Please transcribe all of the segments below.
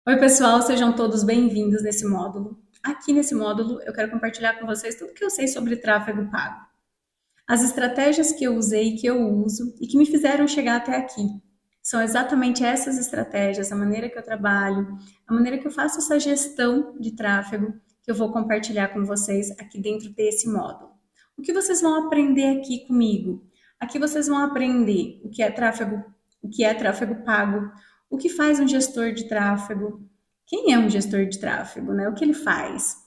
Oi, pessoal, sejam todos bem-vindos nesse módulo. Aqui nesse módulo, eu quero compartilhar com vocês tudo que eu sei sobre tráfego pago. As estratégias que eu usei, que eu uso e que me fizeram chegar até aqui. São exatamente essas estratégias, a maneira que eu trabalho, a maneira que eu faço essa gestão de tráfego que eu vou compartilhar com vocês aqui dentro desse módulo. O que vocês vão aprender aqui comigo? Aqui vocês vão aprender o que é tráfego pago, o que faz um gestor de tráfego, quem é um gestor de tráfego, né? O que ele faz?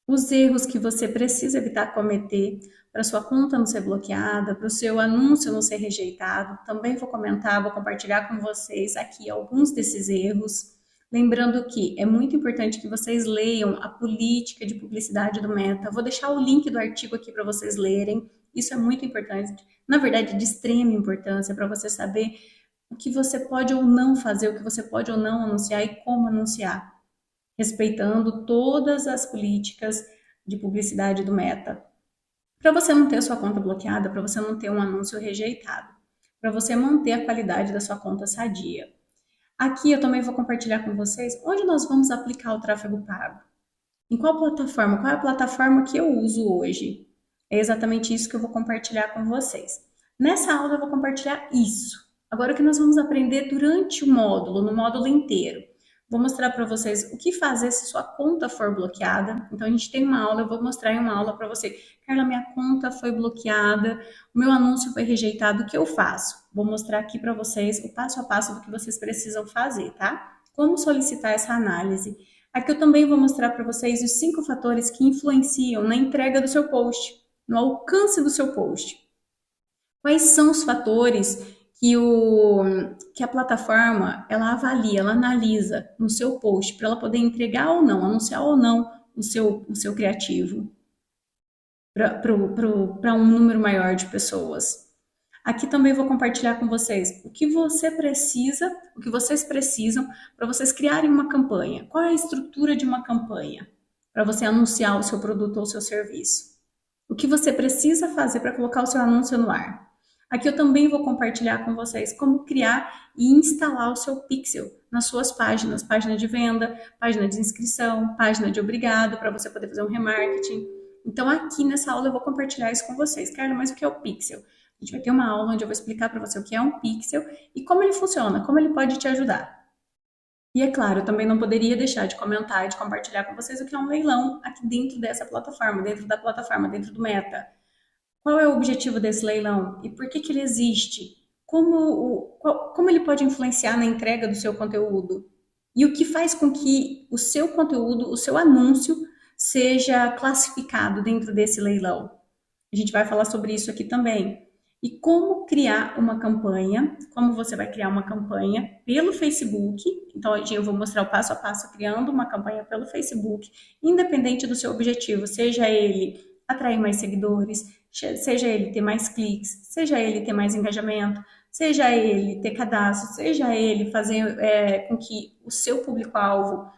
Os erros que você precisa evitar cometer para sua conta não ser bloqueada, para o seu anúncio não ser rejeitado. Também vou comentar, vou compartilhar com vocês aqui alguns desses erros. Lembrando que é muito importante que vocês leiam a política de publicidade do Meta. Vou deixar o link do artigo aqui para vocês lerem. Isso é muito importante, na verdade, de extrema importância para você saber o que você pode ou não fazer, o que você pode ou não anunciar e como anunciar, respeitando todas as políticas de publicidade do Meta. Para você não ter a sua conta bloqueada, para você não ter um anúncio rejeitado, para você manter a qualidade da sua conta sadia. Aqui eu também vou compartilhar com vocês onde nós vamos aplicar o tráfego pago. Em qual plataforma? Qual é a plataforma que eu uso hoje? É exatamente isso que eu vou compartilhar com vocês. Nessa aula eu vou compartilhar isso. Agora o que nós vamos aprender durante o módulo, no módulo inteiro. Vou mostrar para vocês o que fazer se sua conta for bloqueada. Então a gente tem uma aula, eu vou mostrar em uma aula para você. Carla, minha conta foi bloqueada, o meu anúncio foi rejeitado, o que eu faço? Vou mostrar aqui para vocês o passo a passo do que vocês precisam fazer, tá? Como solicitar essa análise. Aqui eu também vou mostrar para vocês os 5 fatores que influenciam na entrega do seu post, no alcance do seu post. Quais são os fatores que a plataforma ela avalia, ela analisa no seu post para ela poder entregar ou não, anunciar ou não o seu criativo para um número maior de pessoas. Aqui também vou compartilhar com vocês o que você precisa, o que vocês precisam para vocês criarem uma campanha. Qual é a estrutura de uma campanha para você anunciar o seu produto ou o seu serviço? O que você precisa fazer para colocar o seu anúncio no ar? Aqui eu também vou compartilhar com vocês como criar e instalar o seu pixel nas suas páginas, página de venda, página de inscrição, página de obrigado, para você poder fazer um remarketing. Então aqui nessa aula eu vou compartilhar isso com vocês. Carla, mas o que é o pixel? A gente vai ter uma aula onde eu vou explicar para você o que é um pixel e como ele funciona, como ele pode te ajudar. E é claro, eu também não poderia deixar de comentar e de compartilhar com vocês o que é um leilão aqui dentro dessa plataforma, dentro da plataforma, dentro do Meta. Qual é o objetivo desse leilão e por que que ele existe? Como ele pode influenciar na entrega do seu conteúdo? E o que faz com que o seu conteúdo, o seu anúncio, seja classificado dentro desse leilão? A gente vai falar sobre isso aqui também. E como criar uma campanha, como você vai criar uma campanha pelo Facebook. Então, eu vou mostrar o passo a passo criando uma campanha pelo Facebook, independente do seu objetivo, seja ele atrair mais seguidores, seja ele ter mais cliques, seja ele ter mais engajamento, seja ele ter cadastro, seja ele fazer com que o seu público-alvo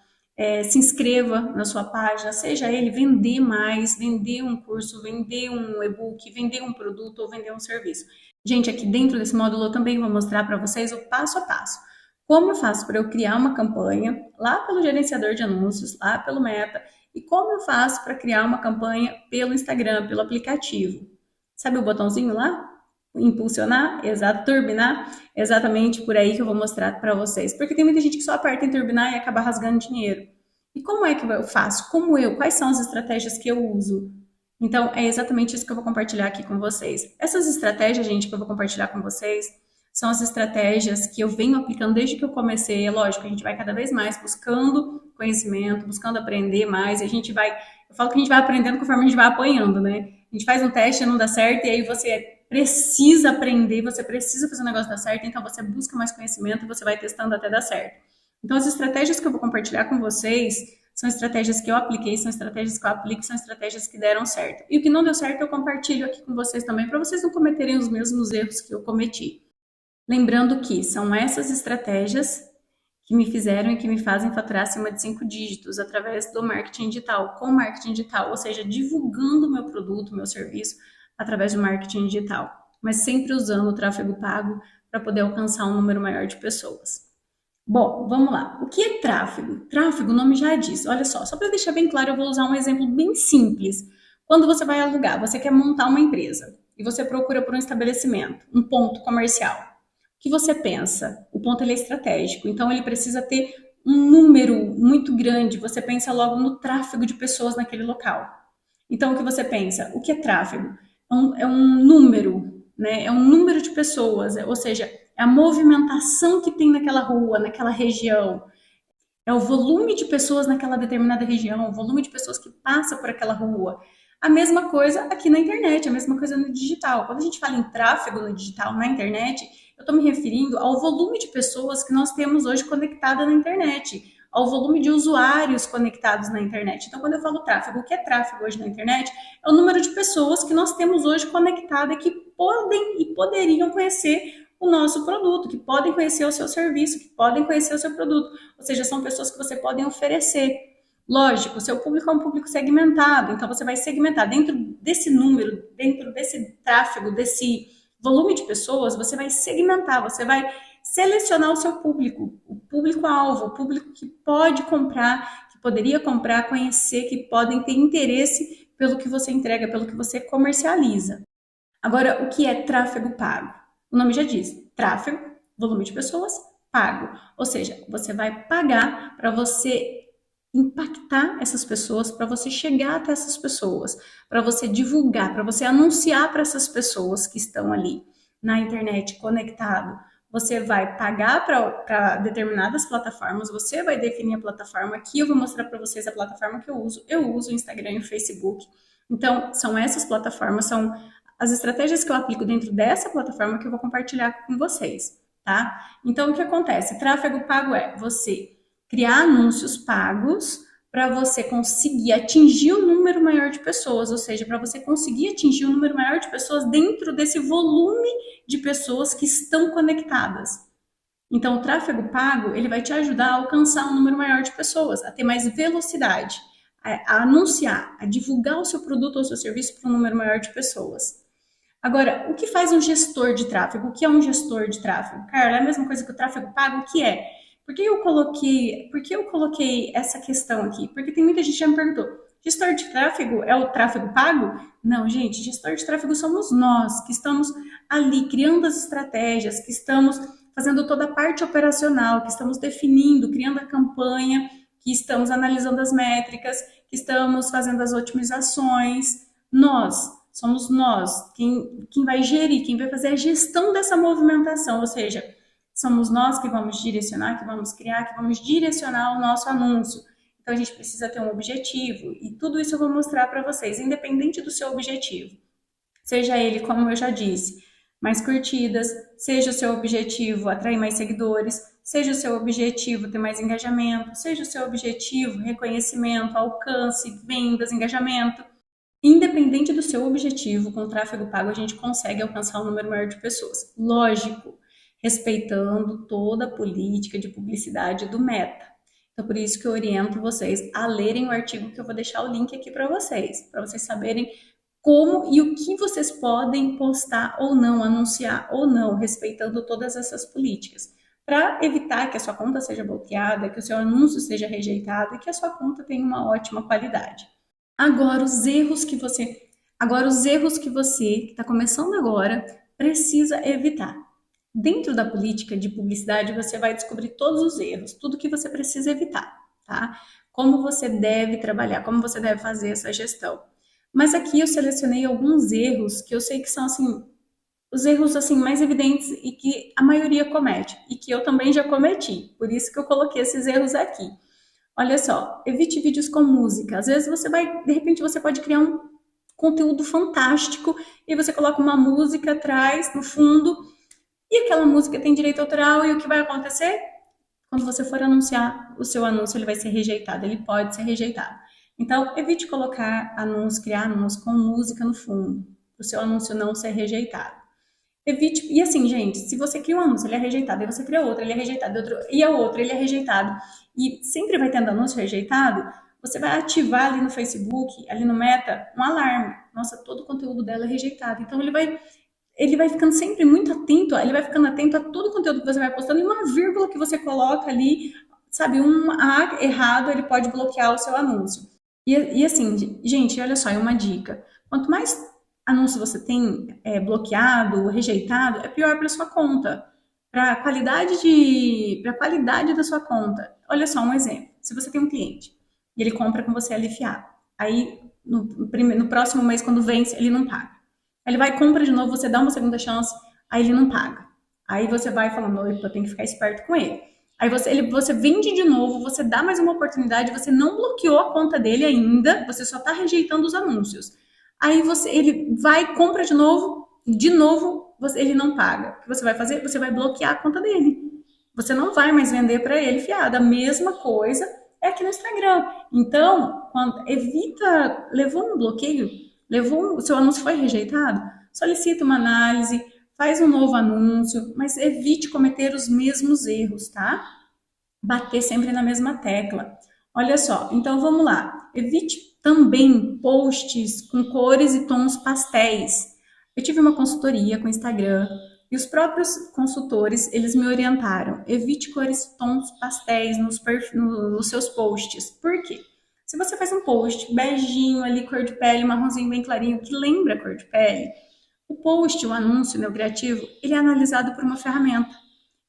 se inscreva na sua página, seja ele vender mais, vender um curso, vender um e-book, vender um produto ou vender um serviço. Gente, aqui dentro desse módulo eu também vou mostrar para vocês o passo a passo. Como eu faço para eu criar uma campanha lá pelo gerenciador de anúncios, lá pelo Meta, e como eu faço para criar uma campanha pelo Instagram, pelo aplicativo. Sabe o botãozinho lá? Impulsionar, exato, turbinar, exatamente por aí que eu vou mostrar para vocês. Porque tem muita gente que só aperta em turbinar e acaba rasgando dinheiro. E como é que eu faço? Quais são as estratégias que eu uso? Então, é exatamente isso que eu vou compartilhar aqui com vocês. Essas estratégias, gente, que eu vou compartilhar com vocês, são as estratégias que eu venho aplicando desde que eu comecei. É lógico, a gente vai cada vez mais buscando conhecimento, buscando aprender mais, e eu falo que a gente vai aprendendo conforme a gente vai apanhando, né? A gente faz um teste, não dá certo, e aí você precisa aprender, você precisa fazer o negócio dar certo, então você busca mais conhecimento e você vai testando até dar certo. Então, as estratégias que eu vou compartilhar com vocês são estratégias que eu apliquei, são estratégias que eu aplico, são estratégias que deram certo. E o que não deu certo, eu compartilho aqui com vocês também, para vocês não cometerem os mesmos erros que eu cometi. Lembrando que são essas estratégias que me fizeram e que me fazem faturar acima de 5 dígitos através do marketing digital, com marketing digital, ou seja, divulgando o meu produto, o meu serviço através do marketing digital, mas sempre usando o tráfego pago para poder alcançar um número maior de pessoas. Bom, vamos lá. O que é tráfego? Tráfego, o nome já diz. Olha só para deixar bem claro, eu vou usar um exemplo bem simples. Quando você vai alugar, você quer montar uma empresa e você procura por um estabelecimento, um ponto comercial. O que você pensa? O ponto ele é estratégico, então ele precisa ter um número muito grande. Você pensa logo no tráfego de pessoas naquele local. Então, o que você pensa? O que é tráfego? É um número, né? É um número de pessoas, ou seja, é a movimentação que tem naquela rua, naquela região. É o volume de pessoas naquela determinada região, o volume de pessoas que passa por aquela rua. A mesma coisa aqui na internet, a mesma coisa no digital. Quando a gente fala em tráfego no digital, na internet, eu estou me referindo ao volume de pessoas que nós temos hoje conectada na internet, ao volume de usuários conectados na internet. Então, quando eu falo tráfego, o que é tráfego hoje na internet? É o número de pessoas que nós temos hoje conectadas que podem e poderiam conhecer o nosso produto, que podem conhecer o seu serviço, que podem conhecer o seu produto. Ou seja, são pessoas que você pode oferecer. Lógico, o seu público é um público segmentado, então você vai segmentar dentro desse número, dentro desse tráfego, desse volume de pessoas, você vai segmentar, você vai selecionar o seu público, o público-alvo, o público que pode comprar, que poderia comprar, conhecer, que podem ter interesse pelo que você entrega, pelo que você comercializa. Agora, o que é tráfego pago? O nome já diz: tráfego, volume de pessoas, pago. Ou seja, você vai pagar para você impactar essas pessoas, para você chegar até essas pessoas, para você divulgar, para você anunciar para essas pessoas que estão ali na internet conectado. Você vai pagar para determinadas plataformas, você vai definir a plataforma. Aqui eu vou mostrar para vocês a plataforma que eu uso. Eu uso o Instagram e o Facebook. Então, são essas plataformas, são as estratégias que eu aplico dentro dessa plataforma que eu vou compartilhar com vocês, tá? Então, o que acontece? Tráfego pago é você criar anúncios pagos para você conseguir atingir um número maior de pessoas, ou seja, para você conseguir atingir um número maior de pessoas dentro desse volume de pessoas que estão conectadas. Então, o tráfego pago, ele vai te ajudar a alcançar um número maior de pessoas, a ter mais velocidade, a anunciar, a divulgar o seu produto ou o seu serviço para um número maior de pessoas. Agora, o que faz um gestor de tráfego? O que é um gestor de tráfego? Carla, é a mesma coisa que o tráfego pago? O que é? Por que eu coloquei essa questão aqui? Porque tem muita gente que já me perguntou: gestor de tráfego é o tráfego pago? Não, gente, gestor de tráfego somos nós, que estamos ali criando as estratégias, que estamos fazendo toda a parte operacional, que estamos definindo, criando a campanha, que estamos analisando as métricas, que estamos fazendo as otimizações. Somos nós, quem vai gerir, quem vai fazer a gestão dessa movimentação, ou seja, somos nós que vamos direcionar, que vamos criar, que vamos direcionar o nosso anúncio. Então a gente precisa ter um objetivo e tudo isso eu vou mostrar para vocês, independente do seu objetivo. Seja ele, como eu já disse, mais curtidas, seja o seu objetivo atrair mais seguidores, seja o seu objetivo ter mais engajamento, seja o seu objetivo reconhecimento, alcance, vendas, engajamento. Independente do seu objetivo, com o tráfego pago a gente consegue alcançar um número maior de pessoas. Lógico, respeitando toda a política de publicidade do Meta. Então, por isso que eu oriento vocês a lerem o artigo que eu vou deixar o link aqui para vocês saberem como e o que vocês podem postar ou não, anunciar ou não, respeitando todas essas políticas, para evitar que a sua conta seja bloqueada, que o seu anúncio seja rejeitado e que a sua conta tenha uma ótima qualidade. Agora, os erros que você que está começando agora precisa evitar. Dentro da política de publicidade, você vai descobrir todos os erros, tudo que você precisa evitar, tá? Como você deve trabalhar, como você deve fazer essa gestão. Mas aqui eu selecionei alguns erros que eu sei que são assim os erros assim mais evidentes e que a maioria comete e que eu também já cometi. Por isso que eu coloquei esses erros aqui. Olha só, evite vídeos com música. Às vezes de repente você pode criar um conteúdo fantástico e você coloca uma música atrás, no fundo, e aquela música tem direito autoral e o que vai acontecer? Quando você for anunciar, o seu anúncio ele vai ser rejeitado, ele pode ser rejeitado. Então, evite colocar anúncio, criar anúncio com música no fundo, para o seu anúncio não ser rejeitado. Evite, e assim, gente, se você cria um anúncio, ele é rejeitado, e você cria outro, ele é rejeitado, e a outro, ele é rejeitado, e sempre vai tendo anúncio rejeitado, você vai ativar ali no Facebook, ali no Meta, um alarme. Nossa, todo o conteúdo dela é rejeitado. Então, ele vai ele vai ficando sempre muito atento, ele vai ficando atento a todo o conteúdo que você vai postando e uma vírgula que você coloca ali, sabe, um A errado, ele pode bloquear o seu anúncio. E assim, gente, olha só, é uma dica. Quanto mais anúncio você tem bloqueado, rejeitado, é pior para sua conta, para a qualidade da sua conta. Olha só um exemplo. Se você tem um cliente e ele compra com você aliviado, aí no próximo mês, quando vence, ele não paga. Ele vai, compra de novo, você dá uma segunda chance, aí ele não paga. Aí você vai falando, opa, tem que ficar esperto com ele. Aí você vende de novo, você dá mais uma oportunidade, você não bloqueou a conta dele ainda, você só está rejeitando os anúncios. Aí ele vai, compra de novo ele não paga. O que você vai fazer? Você vai bloquear a conta dele. Você não vai mais vender para ele fiado. A mesma coisa é aqui no Instagram. Então, evita, levou um bloqueio, o seu anúncio foi rejeitado, solicita uma análise, faz um novo anúncio, mas evite cometer os mesmos erros, tá? Bater sempre na mesma tecla. Olha só, então vamos lá. Evite também posts com cores e tons pastéis. Eu tive uma consultoria com o Instagram e os próprios consultores, eles me orientaram. Evite cores e tons pastéis nos seus posts. Por quê? Se você faz um post beijinho ali, cor de pele, marronzinho bem clarinho, que lembra a cor de pele, o post, o anúncio, né, o criativo, ele é analisado por uma ferramenta.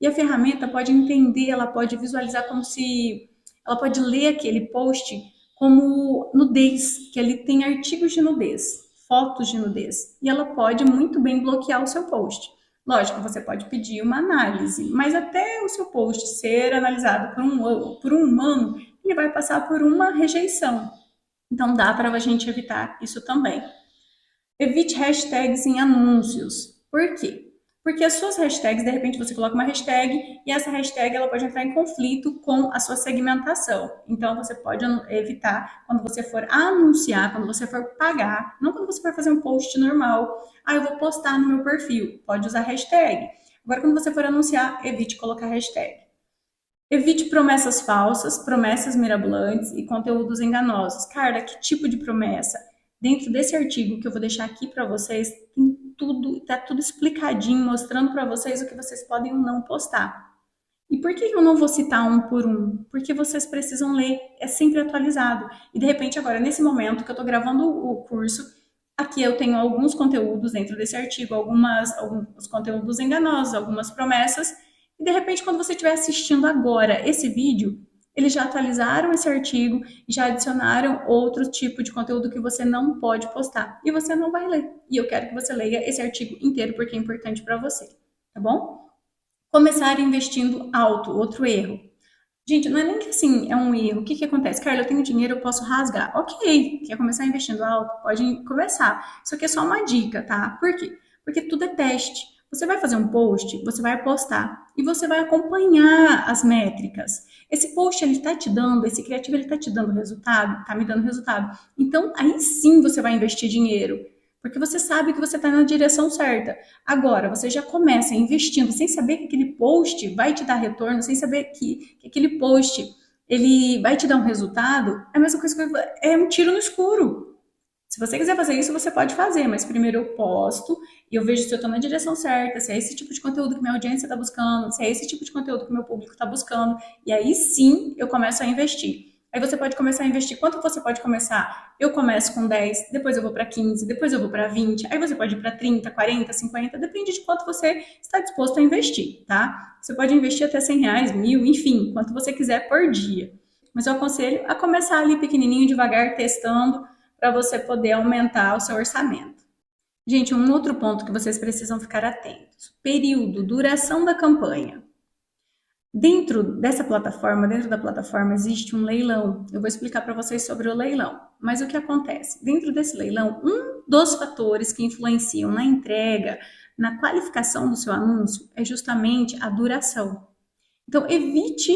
E a ferramenta pode entender, ela pode visualizar como se. Ela pode ler aquele post como nudez, que ele tem artigos de nudez, fotos de nudez. E ela pode muito bem bloquear o seu post. Lógico, você pode pedir uma análise, mas até o seu post ser analisado por um humano, ele vai passar por uma rejeição. Então dá para a gente evitar isso também. Evite hashtags em anúncios. Por quê? Porque as suas hashtags, de repente você coloca uma hashtag e essa hashtag ela pode entrar em conflito com a sua segmentação. Então você pode evitar quando você for anunciar, quando você for pagar, não quando você for fazer um post normal. Ah, eu vou postar no meu perfil. Pode usar hashtag. Agora, quando você for anunciar, evite colocar hashtag. Evite promessas falsas, promessas mirabolantes e conteúdos enganosos. Carla, que tipo de promessa? Dentro desse artigo que eu vou deixar aqui para vocês, tem tudo, tá tudo explicadinho, mostrando para vocês o que vocês podem ou não postar. E por que eu não vou citar um por um? Porque vocês precisam ler, é sempre atualizado. E de repente, agora, nesse momento que eu estou gravando o curso, aqui eu tenho alguns conteúdos dentro desse artigo, alguns conteúdos enganosos, algumas promessas. E de repente, quando você estiver assistindo agora esse vídeo, eles já atualizaram esse artigo e já adicionaram outro tipo de conteúdo que você não pode postar. E você não vai ler. E eu quero que você leia esse artigo inteiro porque é importante para você. Tá bom? Começar investindo alto, outro erro. Gente, não é nem que assim é um erro. O que que acontece? Carla, eu tenho dinheiro, eu posso rasgar. Ok, quer começar investindo alto? Pode começar. Isso aqui é só uma dica, tá? Por quê? Porque tudo é teste. Você vai fazer um post, você vai postar e você vai acompanhar as métricas. Esse post ele tá te dando, esse criativo ele tá te dando resultado, tá me dando resultado. Então aí sim você vai investir dinheiro, porque você sabe que você está na direção certa. Agora, você já começa investindo sem saber que aquele post vai te dar retorno, sem saber que aquele post ele vai te dar um resultado, é a mesma coisa que é um tiro no escuro. Se você quiser fazer isso, você pode fazer, mas primeiro eu posto e eu vejo se eu estou na direção certa, se é esse tipo de conteúdo que minha audiência está buscando, se é esse tipo de conteúdo que meu público está buscando, e aí sim eu começo a investir. Aí você pode começar a investir. Quanto você pode começar? Eu começo com 10, depois eu vou para 15, depois eu vou para 20, aí você pode ir para 30, 40, 50, depende de quanto você está disposto a investir, tá? Você pode investir até 100 reais, 1.000, enfim, quanto você quiser por dia. Mas eu aconselho a começar ali pequenininho, devagar, testando, para você poder aumentar o seu orçamento. Gente, um outro ponto que vocês precisam ficar atentos: período, duração da campanha. Dentro da plataforma existe um leilão. Eu vou explicar para vocês sobre o leilão. Mas o que acontece? Dentro desse leilão, um dos fatores que influenciam na entrega, na qualificação do seu anúncio, é justamente a duração. Então, evite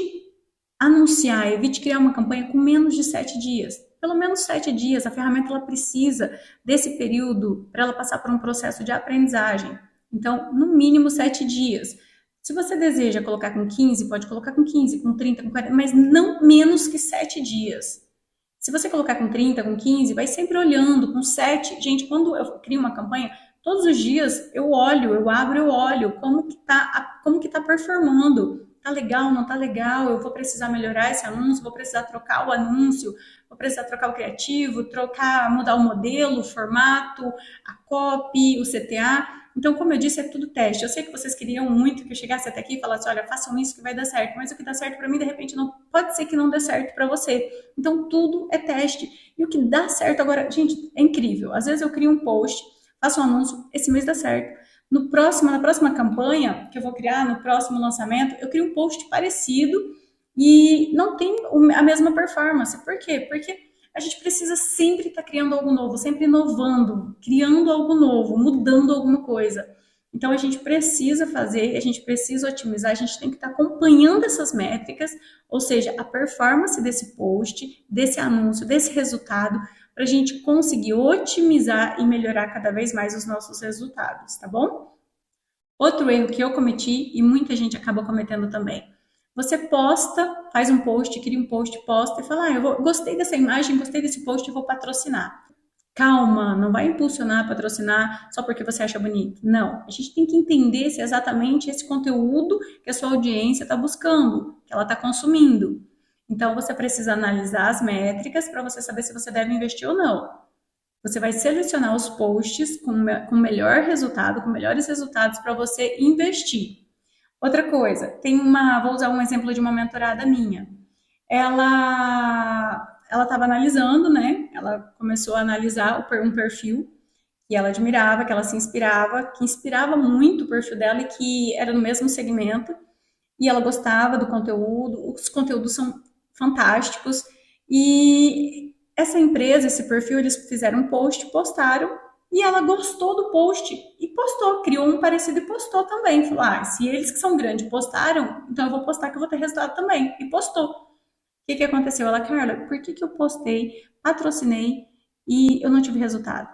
anunciar, evite criar uma campanha com menos de 7 dias. Pelo menos 7 dias, a ferramenta ela precisa desse período para ela passar por um processo de aprendizagem. Então, no mínimo 7 dias. Se você deseja colocar com 15, pode colocar com 15, com 30, com 40, mas não menos que 7 dias. Se você colocar com 30, com 15, vai sempre olhando, com 7. Gente, quando eu crio uma campanha, Todos os dias eu olho, eu abro, eu olho como que tá performando. Tá legal, não tá legal? Eu vou precisar melhorar esse anúncio, vou precisar trocar o anúncio, vou precisar trocar o criativo, mudar o modelo, o formato, a copy, o CTA. Então, como eu disse, é tudo teste. Eu sei que vocês queriam muito que eu chegasse até aqui e falasse, olha, façam isso que vai dar certo, mas o que dá certo para mim, de repente, não pode ser que não dê certo para você. Então, tudo é teste. E o que dá certo agora, gente, é incrível. Às vezes eu crio um post, faço um anúncio, esse mês dá certo. Na próxima campanha que eu vou criar, no próximo lançamento, eu crio um post parecido e não tem a mesma performance. Por quê? Porque a gente precisa sempre estar criando algo novo, sempre inovando, criando algo novo, mudando alguma coisa. Então a gente precisa fazer, a gente precisa otimizar, a gente tem que estar acompanhando essas métricas, ou seja, a performance desse post, desse anúncio, desse resultado, para a gente conseguir otimizar e melhorar cada vez mais os nossos resultados, tá bom? Outro erro que eu cometi e muita gente acaba cometendo também. Você posta, faz um post, cria um post, posta e fala: gostei dessa imagem, gostei desse post, eu vou patrocinar. Calma, não vai impulsionar, patrocinar só porque você acha bonito. Não, a gente tem que entender se é exatamente esse conteúdo que a sua audiência está buscando, que ela está consumindo. Então você precisa analisar as métricas para você saber se você deve investir ou não. Você vai selecionar os posts com melhor resultado, com melhores resultados para você investir. Outra coisa, vou usar um exemplo de uma mentorada minha. Ela estava analisando, né? Ela começou a analisar um perfil que ela admirava, que ela se inspirava, que inspirava muito o perfil dela e que era no mesmo segmento. E ela gostava do conteúdo, os conteúdos são fantásticos. E essa empresa, esse perfil, eles fizeram um post, postaram, e ela gostou do post e postou, criou um parecido e postou também. Falou: se eles que são grandes postaram, então eu vou postar que eu vou ter resultado também. E postou. O que aconteceu? Ela: Carla, por que eu postei, patrocinei e eu não tive resultado?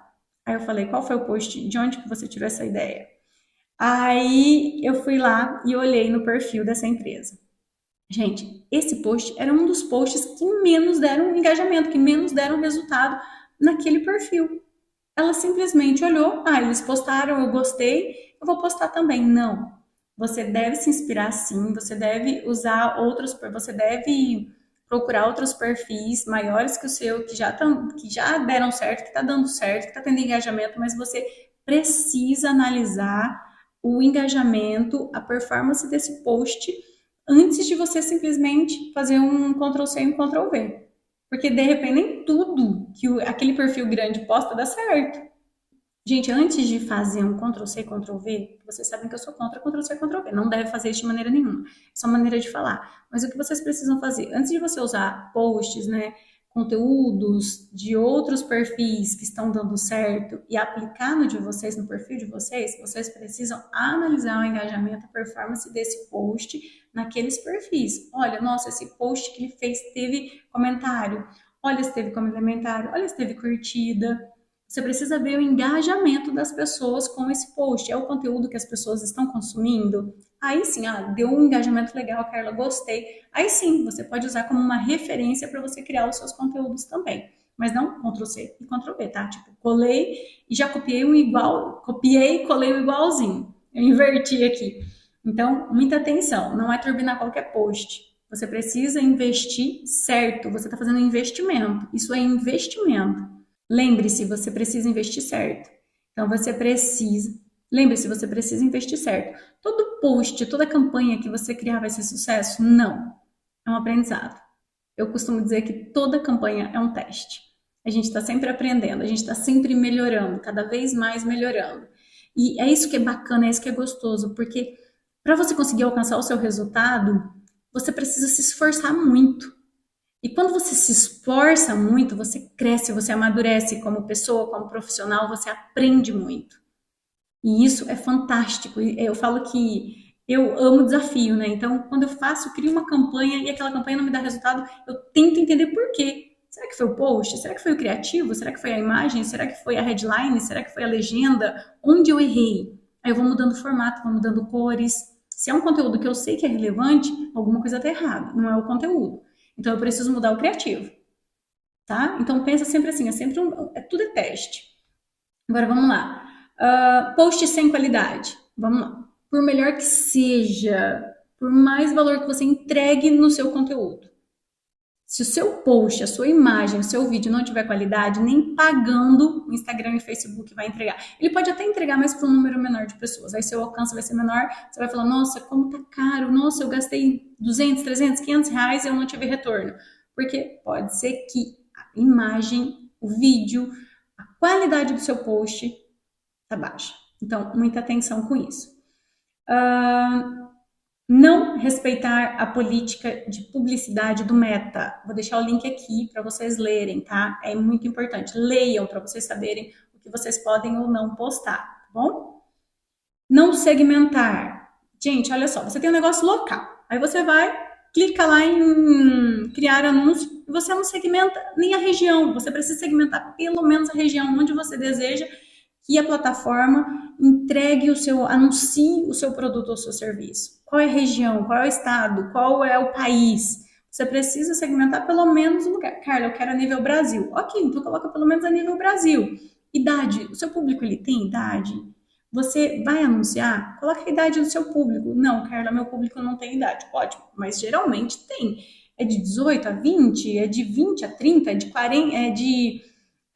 Aí eu falei: qual foi o post? De onde que você tirou essa ideia? Aí eu fui lá e olhei no perfil dessa empresa. Gente, esse post era um dos posts que menos deram engajamento, que menos deram resultado naquele perfil. Ela simplesmente olhou: eles postaram, eu gostei, eu vou postar também. Não. Você deve se inspirar sim, você deve usar você deve procurar outros perfis maiores que o seu, que já deram certo, que está dando certo, que está tendo engajamento, mas você precisa analisar o engajamento, a performance desse post antes de você simplesmente fazer um Ctrl+C e um Ctrl+V. Porque de repente nem tudo que aquele perfil grande posta dá certo. Gente, antes de fazer um Ctrl+C e Ctrl+V, vocês sabem que eu sou contra Ctrl+C e Ctrl+V. Não deve fazer isso de maneira nenhuma. É só maneira de falar. Mas o que vocês precisam fazer? Antes de você usar posts, né, conteúdos de outros perfis que estão dando certo e aplicar no de vocês, no perfil de vocês, vocês precisam analisar o engajamento, a performance desse post naqueles perfis. Olha, nossa, esse post que ele fez teve comentário. Olha se teve comentário. Olha se teve curtida. Você precisa ver o engajamento das pessoas com esse post. É o conteúdo que as pessoas estão consumindo? Aí sim, deu um engajamento legal, Carla, gostei. Aí sim, você pode usar como uma referência para você criar os seus conteúdos também. Mas não Ctrl+C e Ctrl+V, tá? Tipo, colei e já copiei um igual, copiei e colei o igualzinho. Eu inverti aqui. Então, muita atenção, não é turbinar qualquer post. Você precisa investir certo, você está fazendo investimento. Isso é investimento. Lembre-se, você precisa investir certo. Então lembre-se, você precisa investir certo. Todo post, toda campanha que você criar vai ser sucesso? Não. É um aprendizado. Eu costumo dizer que toda campanha é um teste. A gente está sempre aprendendo, a gente está sempre melhorando, cada vez mais melhorando. E é isso que é bacana, é isso que é gostoso, porque para você conseguir alcançar o seu resultado, você precisa se esforçar muito. E quando você se esforça muito, você cresce, você amadurece como pessoa, como profissional, você aprende muito. E isso é fantástico. Eu falo que eu amo desafio, né? Então, quando crio uma campanha e aquela campanha não me dá resultado, eu tento entender por quê. Será que foi o post? Será que foi o criativo? Será que foi a imagem? Será que foi a headline? Será que foi a legenda? Onde eu errei? Aí eu vou mudando o formato, vou mudando cores. Se é um conteúdo que eu sei que é relevante, alguma coisa está errada, não é o conteúdo. Então eu preciso mudar o criativo, tá? Então pensa sempre assim, tudo é teste. Agora vamos lá. Post sem qualidade. Vamos lá. Por melhor que seja, por mais valor que você entregue no seu conteúdo, se o seu post, a sua imagem, o seu vídeo não tiver qualidade, nem pagando o Instagram e Facebook vai entregar. Ele pode até entregar, mas para um número menor de pessoas. Aí seu alcance vai ser menor, você vai falar, nossa, como tá caro, nossa, eu gastei 200, 300, 500 reais e eu não tive retorno. Porque pode ser que a imagem, o vídeo, a qualidade do seu post tá baixa. Então, muita atenção com isso. Não respeitar a política de publicidade do Meta. Vou deixar o link aqui para vocês lerem, tá? É muito importante. Leiam para vocês saberem o que vocês podem ou não postar, tá bom? Não segmentar. Gente, olha só, você tem um negócio local. Aí você vai, clica lá em criar anúncio e você não segmenta nem a região. Você precisa segmentar pelo menos a região onde você deseja que a plataforma entregue o seu, anuncie o seu produto ou seu serviço. Qual é a região, qual é o estado, qual é o país. Você precisa segmentar pelo menos o lugar. Carla, eu quero a nível Brasil. Ok, então coloca pelo menos a nível Brasil. Idade, o seu público ele tem idade? Você vai anunciar? Coloca a idade do seu público. Não, Carla, meu público não tem idade. Ótimo, mas geralmente tem. É de 18 a 20, é de 20 a 30, é de 40,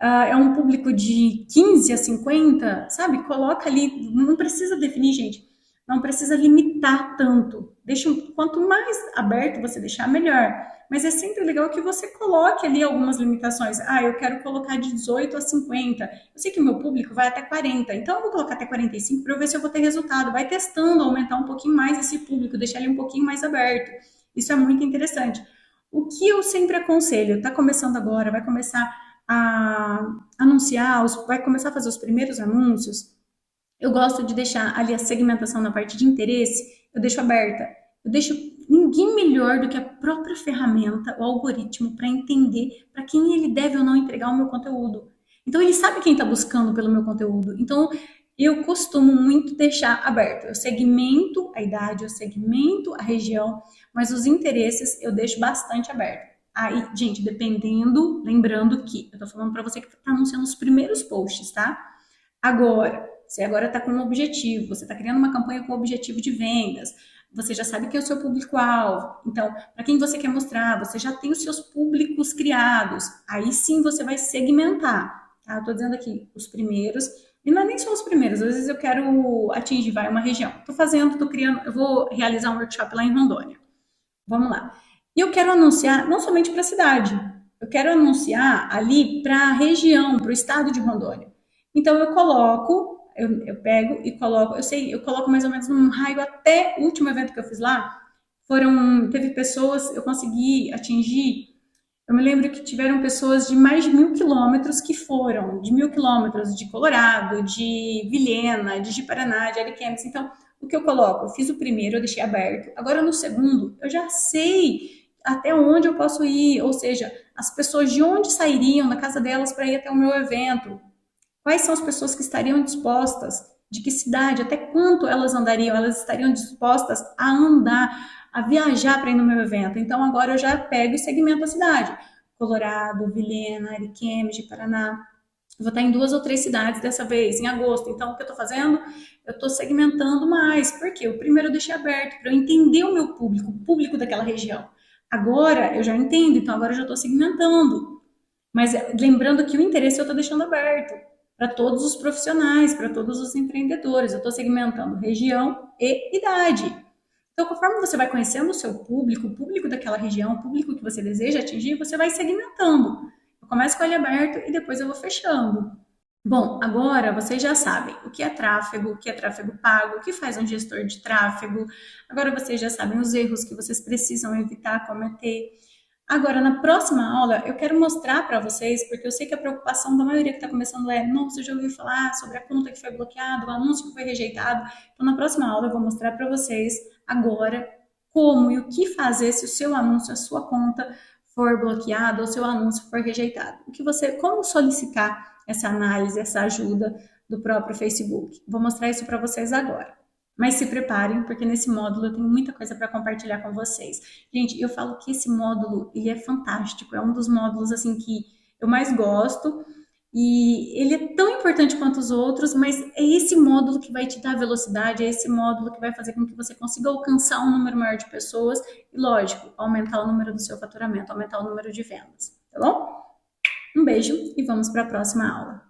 é um público de 15 a 50, sabe? Coloca ali, não precisa definir, gente, não precisa limitar tanto. Deixa, quanto mais aberto você deixar, melhor. Mas é sempre legal que você coloque ali algumas limitações. Ah, eu quero colocar de 18 a 50. Eu sei que o meu público vai até 40, então eu vou colocar até 45 para eu ver se eu vou ter resultado. Vai testando, aumentar um pouquinho mais esse público, deixar ele um pouquinho mais aberto. Isso é muito interessante. O que eu sempre aconselho, tá começando agora, vai começar a anunciar, vai começar a fazer os primeiros anúncios, eu gosto de deixar ali a segmentação na parte de interesse, eu deixo aberta. Eu deixo ninguém melhor do que a própria ferramenta, o algoritmo, para entender para quem ele deve ou não entregar o meu conteúdo. Então ele sabe quem está buscando pelo meu conteúdo. Então eu costumo muito deixar aberto. Eu segmento a idade, eu segmento a região, mas os interesses eu deixo bastante aberto. Aí, gente, dependendo, lembrando que eu tô falando para você que tá anunciando os primeiros posts, tá? Agora, você agora está com um objetivo, você está criando uma campanha com objetivo de vendas, você já sabe quem é o seu público-alvo. Então, para quem você quer mostrar, você já tem os seus públicos criados. Aí sim você vai segmentar. Tá? Estou dizendo aqui os primeiros, e não é nem só os primeiros, às vezes eu quero atingir uma região. Estou fazendo, estou criando, eu vou realizar um workshop lá em Rondônia. Vamos lá. E eu quero anunciar não somente para a cidade, eu quero anunciar ali para a região, para o estado de Rondônia. Então eu coloco, eu pego e coloco, eu sei, eu coloco mais ou menos num raio até o último evento que eu fiz lá. Teve pessoas, eu consegui atingir. Eu me lembro que tiveram pessoas de mais de 1.000 quilômetros que foram, de 1.000 quilômetros de Colorado, de Vilhena, de Paraná, de Ariquemes. Então, o que eu coloco? Eu fiz o primeiro, eu deixei aberto. Agora, no segundo, eu já sei até onde eu posso ir, ou seja, as pessoas de onde sairiam da casa delas para ir até o meu evento. Quais são as pessoas que estariam dispostas? De que cidade? Até quanto elas andariam? Elas estariam dispostas a andar, a viajar para ir no meu evento? Então agora eu já pego e segmento a cidade. Colorado, Vilhena, Ariquemes, de Paraná. Eu vou estar em 2 ou 3 cidades dessa vez, em agosto. Então, o que eu estou fazendo? Eu estou segmentando mais. Por quê? O primeiro eu deixei aberto para eu entender o meu público, o público daquela região. Agora eu já entendo, então agora eu já estou segmentando. Mas lembrando que o interesse eu estou deixando aberto para todos os profissionais, para todos os empreendedores. Eu estou segmentando região e idade. Então, conforme você vai conhecendo o seu público, o público daquela região, o público que você deseja atingir, você vai segmentando. Eu começo com ele aberto e depois eu vou fechando. Bom, agora vocês já sabem o que é tráfego pago, o que faz um gestor de tráfego. Agora vocês já sabem os erros que vocês precisam evitar cometer. Agora, na próxima aula, eu quero mostrar para vocês, porque eu sei que a preocupação da maioria que está começando é: nossa, eu já ouvi falar sobre a conta que foi bloqueada, o anúncio que foi rejeitado. Então, na próxima aula, eu vou mostrar para vocês agora como e o que fazer se o seu anúncio, a sua conta for bloqueada ou seu anúncio for rejeitado. Como solicitar essa análise, essa ajuda do próprio Facebook. Vou mostrar isso para vocês agora. Mas se preparem, porque nesse módulo eu tenho muita coisa para compartilhar com vocês. Gente, eu falo que esse módulo, ele é fantástico, é um dos módulos assim que eu mais gosto E ele é tão importante quanto os outros, mas é esse módulo que vai te dar velocidade, é esse módulo que vai fazer com que você consiga alcançar um número maior de pessoas e, lógico, aumentar o número do seu faturamento, aumentar o número de vendas, tá bom? Um beijo e vamos para a próxima aula.